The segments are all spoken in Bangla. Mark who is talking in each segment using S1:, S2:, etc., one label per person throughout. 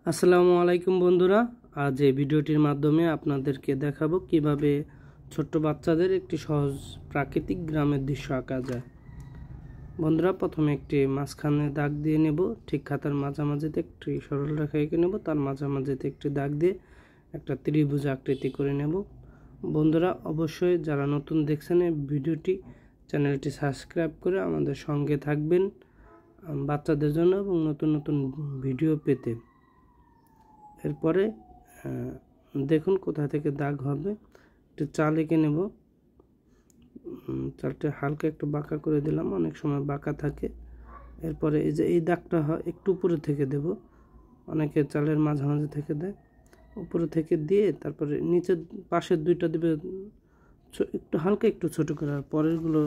S1: আসসালামু আলাইকুম বন্ধুরা, আজ এই ভিডিওটির মাধ্যমে আপনাদেরকে দেখাবো কিভাবে ছোট্ট বাচ্চাদের একটি সহজ প্রাকৃতিক গ্রামের দৃশ্য আঁকা যায়। বন্ধুরা, প্রথমে একটি মাঝখানে দাগ দিয়ে নেব, ঠিক খাতার মাঝামাঝিতে একটি সরল রেখা এঁকে নেব, তার মাঝামাঝিতে একটি দাগ দিয়ে একটা ত্রিভুজ আকৃতি করে নেব। বন্ধুরা, অবশ্যই যারা নতুন দেখছেন এই ভিডিওটি, চ্যানেলটি সাবস্ক্রাইব করে আমাদের সঙ্গে থাকবেন বাচ্চাদের জন্য এবং নতুন নতুন ভিডিও পেতে। এরপরে দেখুন কোথা থেকে দাগ হবে, একটু চাল এঁকে নেব। চালটা হালকা একটু বাঁকা করে দিলাম, অনেক সময় বাঁকা থাকে। এরপরে এই যে এই দাগটা হয় একটু উপরে থেকে দেব, অনেকে চালের মাঝামাঝি থেকে দেয়, উপরে থেকে দিয়ে তারপরে নিচের পাশের দুইটা দেবে একটু হালকা একটু ছোট করে, আর পরেরগুলো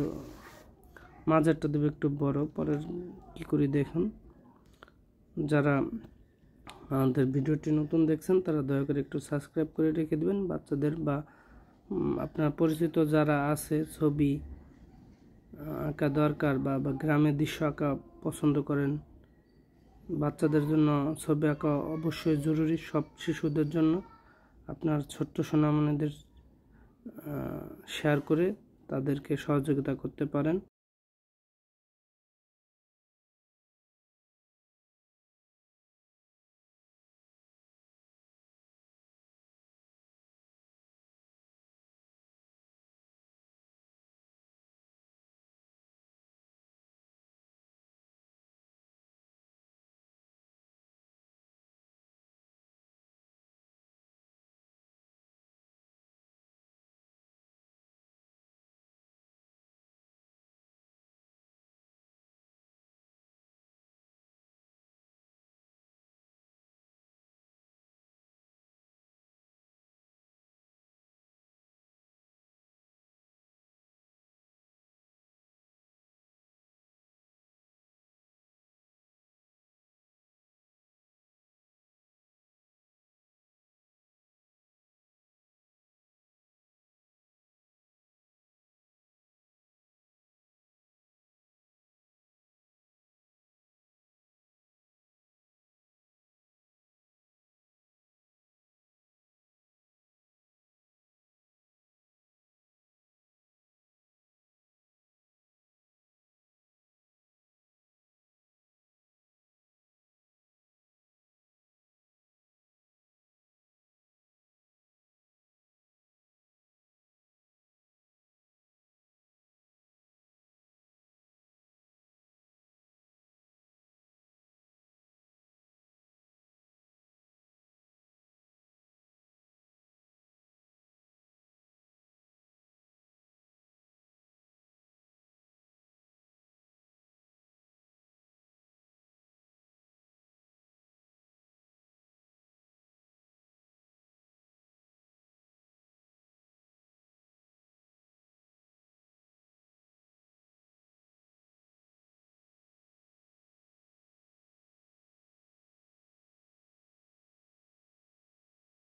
S1: মাঝেরটা দেবে একটু বড়। পরের কি করি দেখুন। যারা আমাদের ভিডিওটি নতুন দেখছেন তারা দয়া করে একটু সাবস্ক্রাইব করে রেখে দেবেন। বাচ্চাদের বা আপনার পরিচিত যারা আছে ছবি আঁকা দরকার বা গ্রামের দৃশ্য আঁকা পছন্দ করেন, বাচ্চাদের জন্য ছবি আঁকা অবশ্যই জরুরি। সব শিশুদের জন্য আপনার ছোট্ট সোনামণিদের শেয়ার করে তাদেরকে সহযোগিতা করতে পারেন।